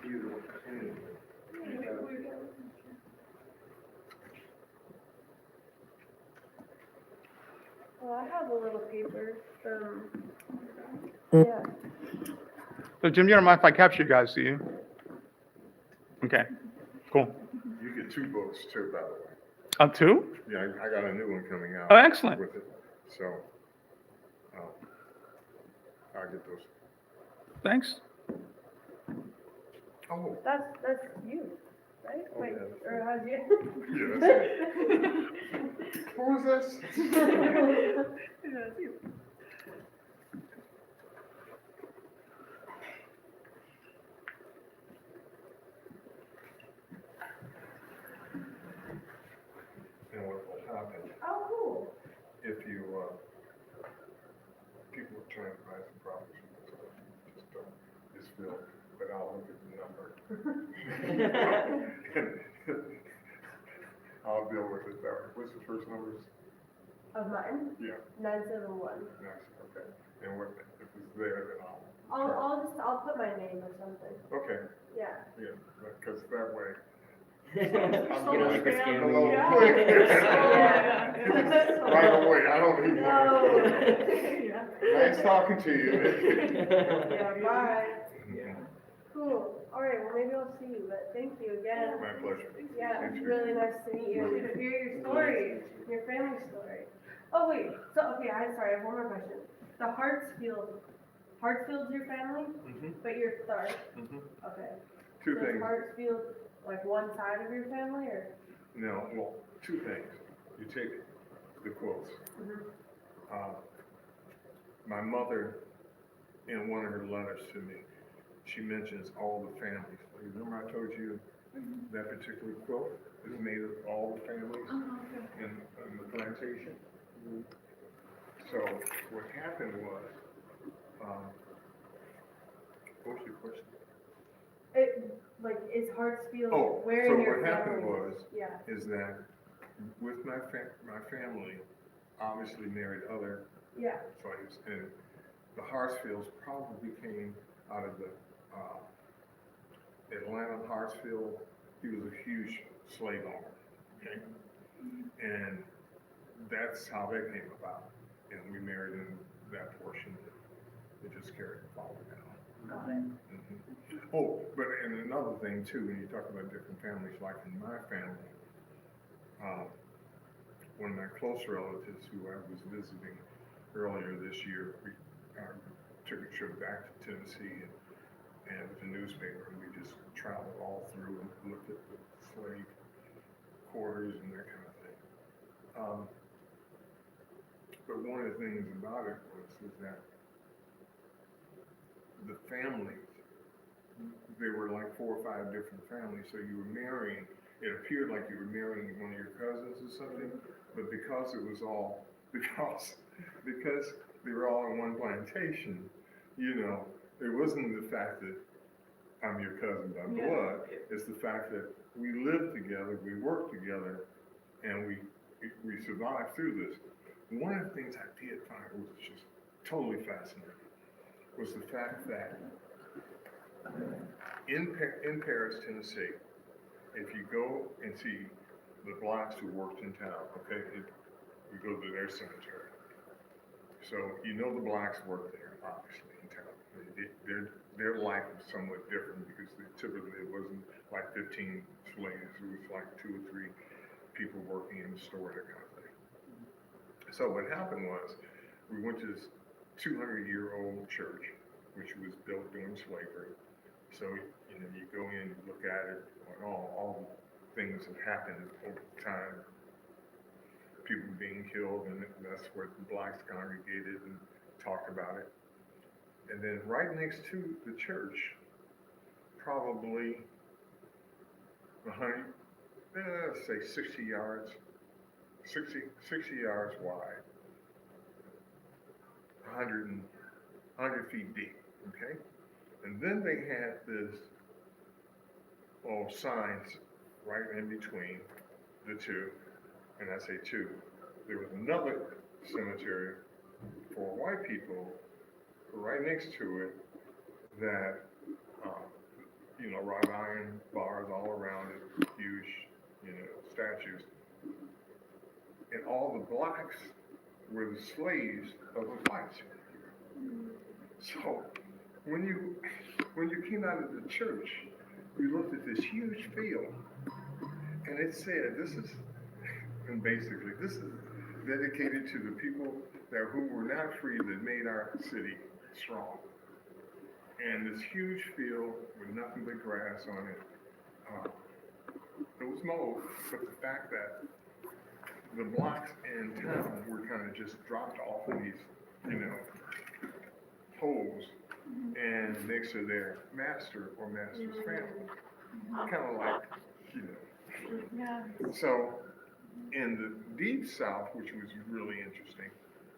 computer anyway. Well, I have a little paper. Yeah. So Jim, you don't mind if I capture you guys, do you? Okay, cool. You get 2 books too, by the way. Up two? Yeah, I got a new one coming out. Oh, excellent. With it, so, I'll get those. Thanks. Oh, That's you, right? Oh, Wait, yeah, that's or how's you? yeah, that's it. Who is this? That's you. And what will happen Oh, cool. if you, people are trying to buy some property, so just don't, just feel, but I'll look at the number. I'll deal with it that way. What's the first numbers? Of mine? Yeah, 971. nice, okay. And what, if it's there, then I'll. I'll put my name or something. Okay, Yeah. yeah, because that way. You don't like the A scam. little Yeah. quick. Yeah. Right away, I don't even No. want to. Yeah. Nice talking to you. Yeah, bye. Yeah. Cool. All right, well, maybe I'll see you, but thank you again. My pleasure. Yeah, Thank it's you. really nice to meet you and to hear your story, your family story. Oh, wait, so, okay, I'm sorry, I have one more question. The Hartsfield's your family, Mhm, but you're Tharpe, mhm. okay. Two So is things. Hartsfield like one side of your family, or? No, well, 2 things. You take the quotes. Mhm. My mother, in one of her letters to me, she mentions all the families. Remember I told you that particular quote is made of all the families in the plantation? So what happened was, what was your question? Like, is Hartsfield Oh, where so in your what happened family? was, Yeah, is that with my family, obviously married other yeah, slaves, and the Hartsfields probably came out of the Atlanta Hartsfield. He was a huge slave owner, okay? And that's how that came about. And we married in that portion. It just carried the father down. got it. Mhm. Oh, but and another thing too, when you talk about different families, like in my family, one of my close relatives who I was visiting earlier this year, we took a trip back to Tennessee and with the newspaper, and we just traveled all through and looked at the slave quarters and that kind of thing. But one of the things about it was that the families, there were like 4 or 5 different families, so you were marrying, it appeared like you were marrying one of your cousins or something, but because it was all, because they were all in one plantation, you know, it wasn't the fact that I'm your cousin by blood, it's the fact that we lived together, we worked together, and we survived through this. One of the things I did find was just totally fascinating was the fact that in Paris, Tennessee, if you go and see the blacks who worked in town, okay, you go to their cemetery. So you know the blacks worked there, obviously, in town. Their life was somewhat different because typically it wasn't like 15 slaves. It was like 2 or 3 people working in the store, that kind of thing. So what happened was we went to this 200-year-old church, which was built during slavery. So, you know, you go in, you look at it, all the things that happened over time, people being killed, and that's where the blacks congregated and talked about it. And then right next to the church, probably 100, let's say 60 yards, 60 yards wide, 100 feet deep, okay? And then they had this, signs right in between the two, and I say two. There was another cemetery for white people right next to it that wrought iron bars all around it, huge, statues. And all the blacks were the slaves of the whites. So when you came out of the church, you looked at this huge field, and it said, and basically, this is dedicated to the people who were not free that made our city strong. And this huge field with nothing but grass on it. It was mowed, but the fact that the blocks in town were kind of just dropped off in these, holes and next to their master or master's family. Kind of like, Yeah. So in the deep south, which was really interesting,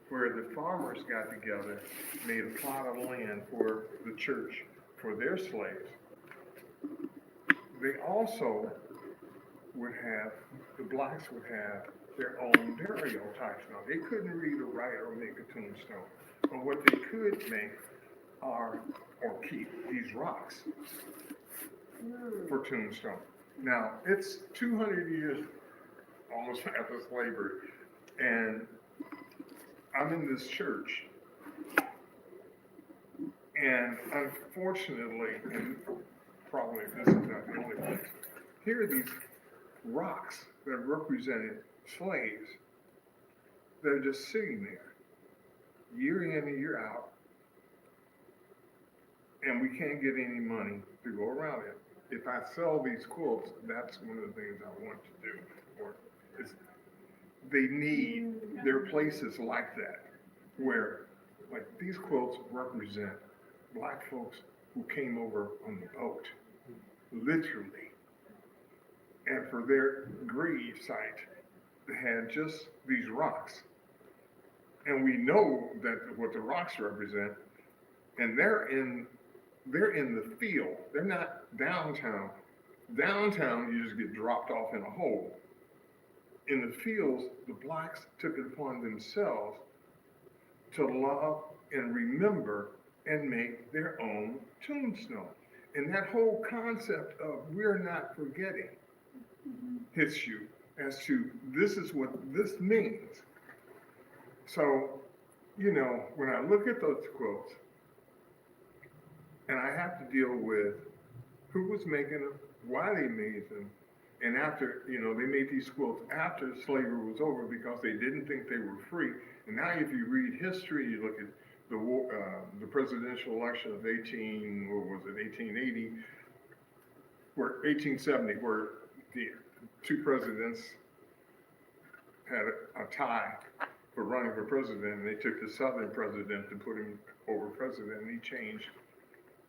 where the farmers got together, made a plot of land for the church, for their slaves. They also the blacks would have their own burial types. Now, they couldn't read or write or make a tombstone, but what they could make or keep these rocks for tombstone. Now, it's 200 years almost after slavery, and I'm in this church, and unfortunately, and probably this is not the only place, here are these rocks that represented slaves that are just sitting there, year in and year out, and we can't get any money to go around it. If I sell these quilts, that's one of the things I want to do. Or they need, there are places like that where, like, these quilts represent black folks who came over on the boat, literally. And for their grave site, they had just these rocks. And we know that what the rocks represent, and they're in the field. They're not downtown. Downtown, you just get dropped off in a hole. In the fields, the blacks took it upon themselves to love and remember and make their own tombstone. And that whole concept of we're not forgetting hits you as to this is what this means. So, when I look at those quilts, and I have to deal with who was making them, why they made them, and after, they made these quilts after slavery was over because they didn't think they were free. And now if you read history, you look at the presidential election of 1880, where 1870, where the two presidents had a tie for running for president, and they took the Southern president to put him over president, and he changed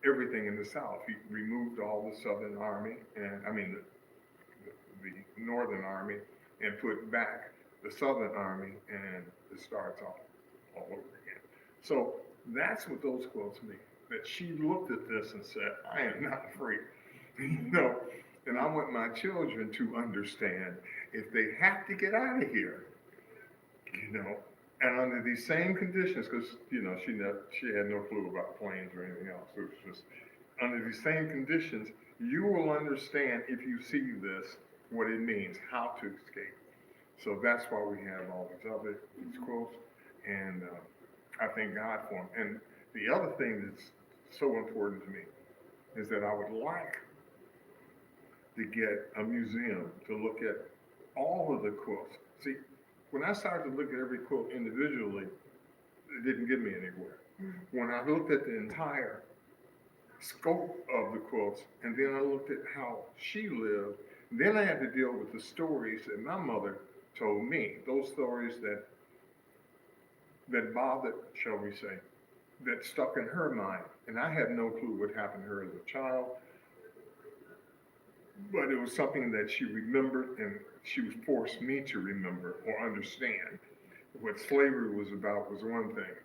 everything in the South. He removed all the Southern Army, the Northern Army, and put back the Southern Army, and it starts all over again. So that's what those quotes mean, that she looked at this and said, I am not free. And I want my children to understand if they have to get out of here, and under these same conditions, because, she had no clue about planes or anything else. It was just, under these same conditions, you will understand if you see this, what it means, how to escape. So that's why we have all these quotes, and I thank God for them. And the other thing that's so important to me is that I would like to get a museum to look at all of the quilts. See, when I started to look at every quilt individually, it didn't get me anywhere. When I looked at the entire scope of the quilts, and then I looked at how she lived, then I had to deal with the stories that my mother told me, those stories that bothered, shall we say, that stuck in her mind. And I had no clue what happened to her as a child, but it was something that she remembered, and she was forced me to remember or understand. What slavery was about was one thing,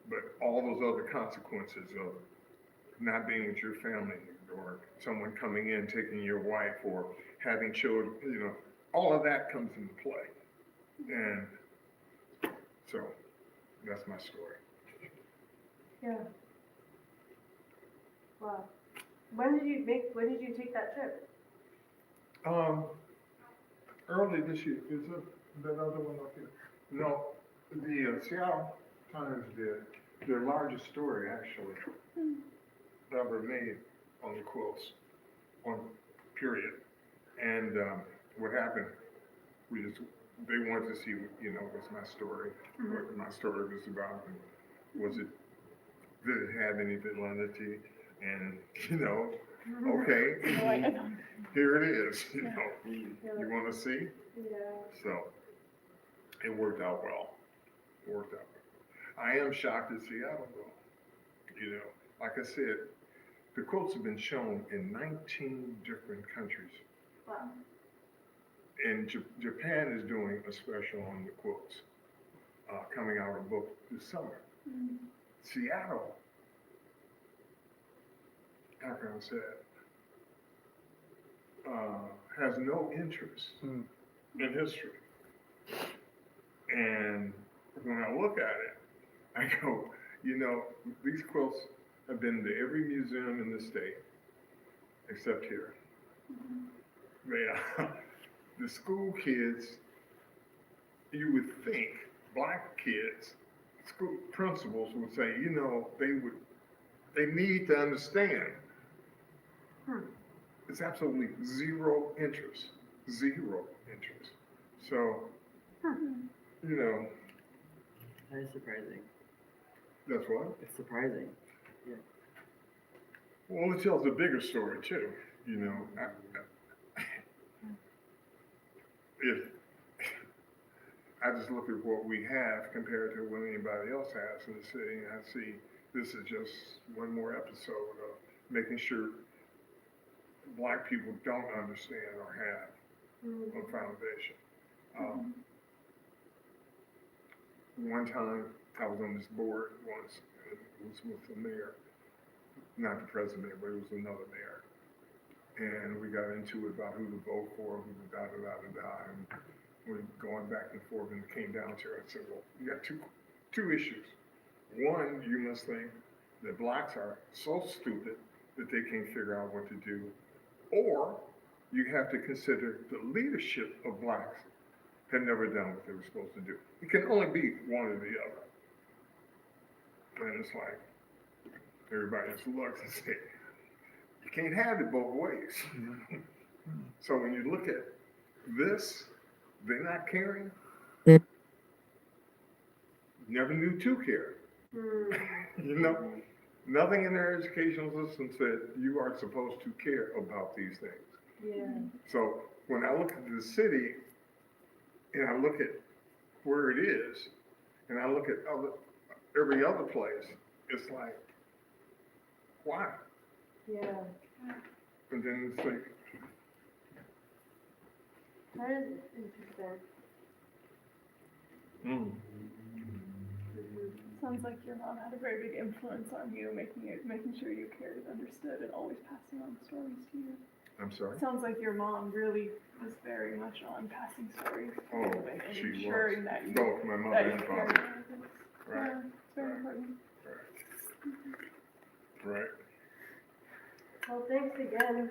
but all those other consequences of not being with your family, or someone coming in, taking your wife, or having children, all of that comes into play. And so that's my story. Yeah. Wow. When did you take that trip? Early this year, is that other one up here? No, the Seattle Times did their largest story, actually, ever made on the quilts, on period. And what happened, they wanted to see, what's my story, what my story was about. And did it have any validity? And, okay, here it is, you want to see? Yeah. So, it worked out well. I am shocked at Seattle though. Like I said, the quilts have been shown in 19 different countries. Wow. And Japan is doing a special on the quilts, coming out of a book this summer. Seattle, how can I say it, has no interest in history. And when I look at it, I go, these quilts have been to every museum in the state, except here. The school kids, you would think, black kids, school principals would say, they need to understand. It's absolutely zero interest. So, That is surprising. that's what? It's surprising. Well, it tells a bigger story too, If I just look at what we have compared to what anybody else has in the city, and I see this is just one more episode of making sure black people don't understand or have a foundation. One time I was on this board once, and it was with the mayor, not the president, but it was another mayor. And we got into it about who to vote for, who to da-da-da-da-da, and we're going back and forth, and it came down to it. I said, well, you got two issues. One, you must think that blacks are so stupid that they can't figure out what to do, or you have to consider the leadership of blacks had never done what they were supposed to do. It can only be one or the other. And it's like, everybody just looks and says, you can't have it both ways. So when you look at this, they're not caring. Never knew to care. Nothing in their educational system said you are supposed to care about these things. Yeah. So when I look at the city, and I look at where it is, and I look at every other place, it's like, why? Yeah. And then it's like, That is interesting. Sounds like your mom had a very big influence on you, making sure you cared, understood, and always passing on stories to you. I'm sorry? Sounds like your mom really was very much on passing stories to Oh, you and she ensuring was. that you Both my mother that you and cared. father. about this. Right. Yeah, it's very important. Right. Well, thanks again.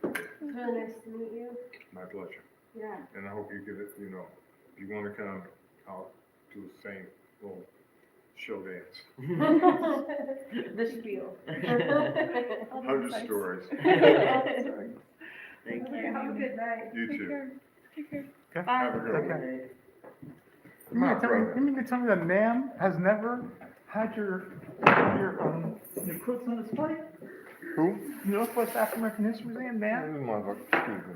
It's really nice to meet you. My pleasure. Yeah. And I hope you get it, if you want to come, I'll do the same little show dance. The spiel. 100 stories. Stories. Thank you. Have a good night. You Take too. care. Take care. Okay. Have a good one. Okay. Come on, brother. You mean to tell me that NAM has never had your quilts on display? Who? Northwest African American History Museum, NAM? This motherfucker, excuse me.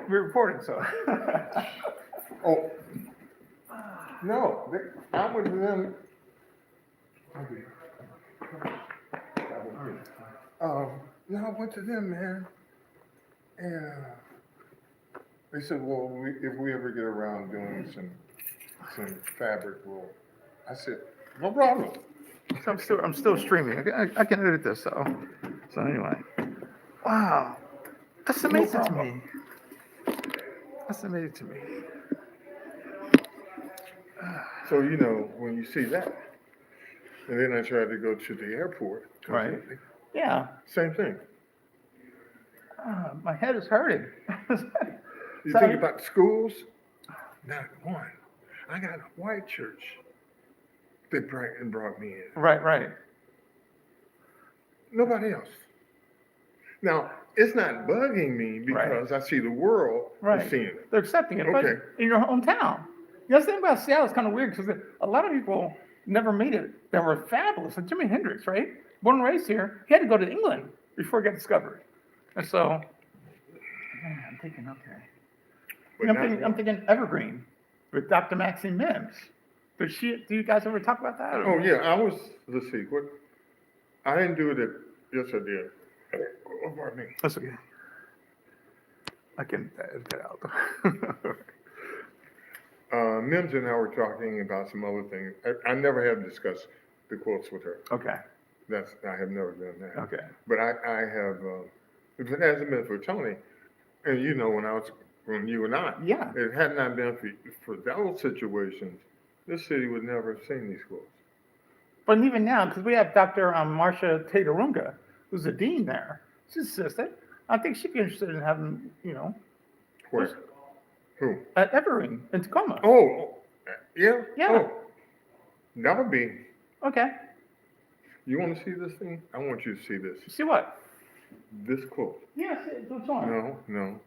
We're recording, so. Oh, no, I went to them. No, I went to them, man. And they said, well, if we ever get around doing some fabric, I said, no problem. So I'm still streaming. I can edit this, so anyway. Wow. That's amazing to me. That's amazing to me. So, when you see that, and then I tried to go to the airport. Right. Yeah. Same thing. My head is hurting. You Sorry. think about schools, not one. I got a white church that brought me in. Right, right. Nobody else. Now, it's not bugging me because I see the world Right. is seeing it. They're accepting it, but Okay. in your hometown. You know, the thing about Seattle is kind of weird because a lot of people never made it. They were fabulous. Like Jimi Hendrix, right? Born and raised here. He had to go to England before he got discovered. And so, man, I'm thinking, okay. But You know, not I'm thinking Evergreen with Dr. Maxine Mims. Do you guys ever talk about that? Oh yeah, let's see, I didn't do it yes I did. Oh, pardon me. That's okay. I can edit that out. Mims and I were talking about some other things. I never have discussed the quotes with her. Okay, I have never done that. okay. But I have, if it hasn't been for Tony, and you know, when you and I, Yeah. it had not been for those situations, this city would never have seen these quotes. But even now, because we have Dr. Marcia Tatarunga, who's the dean there. She's assistant. I think she'd be interested in having, you know, Where? Who? at Evergreen in Tacoma. Oh, yeah? Yeah. Oh, that would be, Okay. you want to see this thing? I want you to see this. See what? This quote. Yes, what's on? No.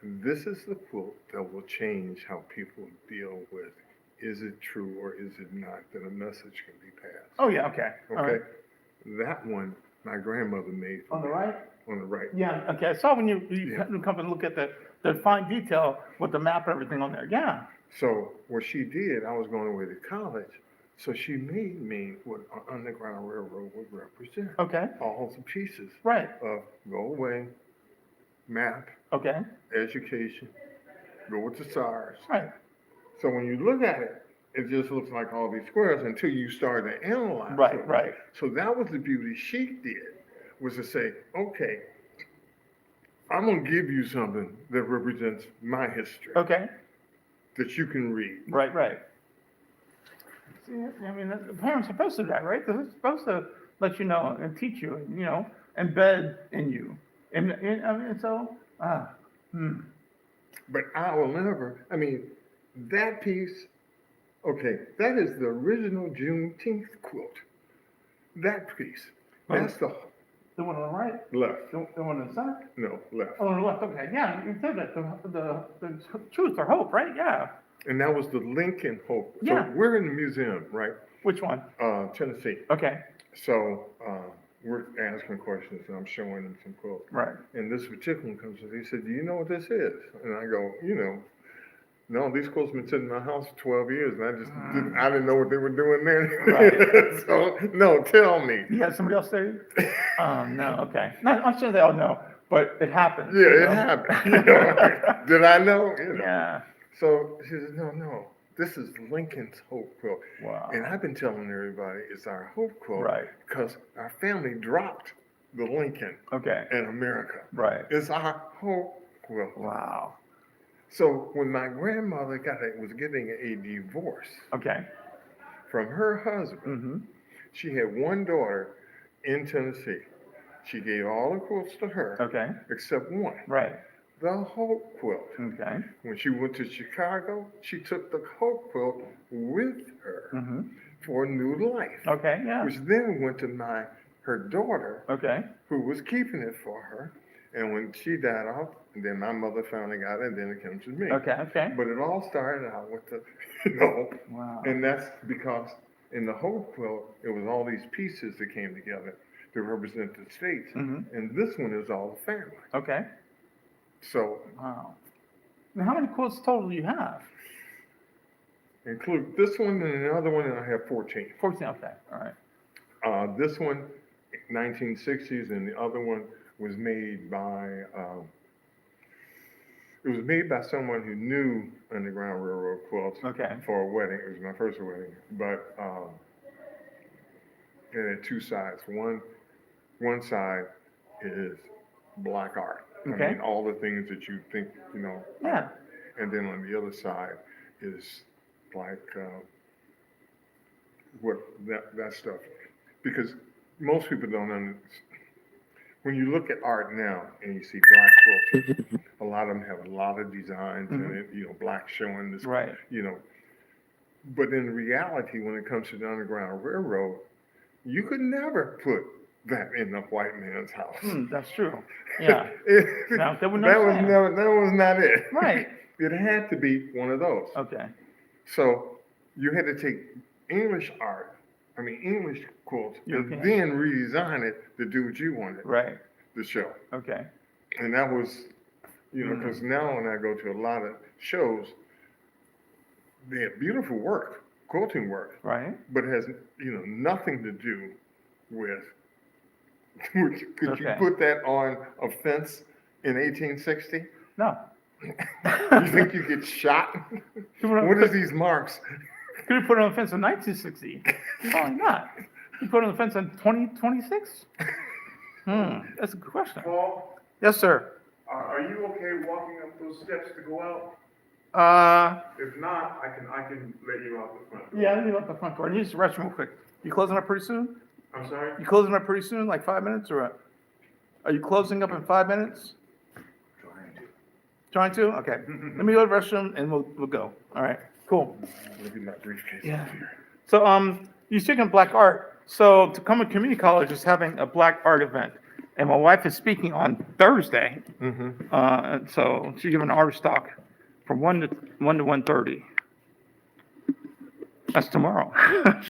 This is the quote that will change how people deal with, is it true or is it not, that a message can be passed. Oh, yeah, okay. All Okay? right. That one, my grandmother made for On the me. right? On the right. Yeah, okay. I saw when you Yeah. come and look at the fine detail with the map and everything on there. Yeah. So what she did, I was going away to college, so she made me what an Underground Railroad would represent. Okay. All the pieces Right. of go away, map, Okay. education, go with the SARS. Right. So when you look at it, it just looks like all these squares until you start to analyze Right, it. right. So that was the beauty she did, was to say, okay, I'm going to give you something that represents my history Okay. that you can read. Right, right. See, I mean, the parents are supposed to do that, right? They're supposed to let you know and teach you, and, you know, embed in you. And I mean, so, But I will never, that piece, okay, that is the original Juneteenth quilt. That piece, that's the the one on the right, left. the one in the center. No, left. Oh, on the left. Okay, yeah, you said that the truth or hope, right? Yeah. And that was the Lincoln Hope. Yeah. So we're in the museum, right? Which one? Tennessee. Okay. So we're asking questions and I'm showing them some quotes. Right. And this particular one comes and he said, do you know what this is? And I go, no, these quotes been sitting in my house for 12 years and I didn't know what they were doing then. Right. So, no, tell me. You had somebody else say? No, okay. No, I'm sure they all know, but it happened. Yeah, it happened. Did I know? Yeah. So she said, no, this is Lincoln's Hope quilt. Wow. And I've been telling everybody it's our Hope quilt Right. because our family dropped the Lincoln Okay. in America. Right. It's our Hope quilt. Wow. So when my grandmother was getting a divorce Okay. from her husband, Mm-hmm. she had one daughter in Tennessee. She gave all the quilts to her Okay. except one, Right. the Hope quilt. Okay. When she went to Chicago, she took the Hope quilt with her Mm-hmm. for a new life, Okay. Yeah. which then went to her daughter, Okay. who was keeping it for her. And when she died off, and then my mother finally got it, and then it came to me. Okay. Okay. But it all started out with the, Wow. and that's because in the Hope quilt, it was all these pieces that came together to represent the states. Mm-hmm. And this one is all the family. Okay. So Wow. Now, how many quotes total do you have? include this one and another one, and I have 14. 14. Okay. All right. This one, 1960s, and the other one was made by, someone who knew Underground Railroad quilts Okay. for a wedding. It was my first wedding, but it had two sides. One side is black art. Okay. I mean, all the things that you think, Yeah. and then on the other side is like what that stuff, because most people don't understand. when you look at art now and you see black quilts, a lot of them have a lot of designs in it, you know, black showing this, Right. you know. But in reality, when it comes to the Underground Railroad, you could never put that in the white man's house. That's true. Yeah. No, they would that not was say it. never, that was not it. Right. It had to be one of those. Okay. So you had to take English art, English quilts, European. and then redesign it to do what you wanted Right. to show. Okay. And that was, you know, because now when I go to a lot of shows, they have beautiful work, quilting work, Right. but it has, you know, nothing to do with, could you Okay. put that on a fence in 1860? No. You think you get shot? What is these marks? Could you put it on the fence in 1960? Probably not. You put it on the fence in 2026? That's a good question. Paul, Yes, sir. are you okay walking up those steps to go out? If not, I can let you out the front door. Yeah, let me look at the front door. I need to restroom real quick. You closing up pretty soon? I'm sorry? You closing up pretty soon, like 5 minutes, or what? Are you closing up in 5 minutes? Trying to? Okay. Let me go to the restroom and we'll go. All right. Cool. Look at my briefcase. Yeah. So, you're speaking of black art. So, Tacoma Community College is having a black art event, and my wife is speaking on Thursday. And so she's giving an artist talk from 1 to 1:30. That's tomorrow.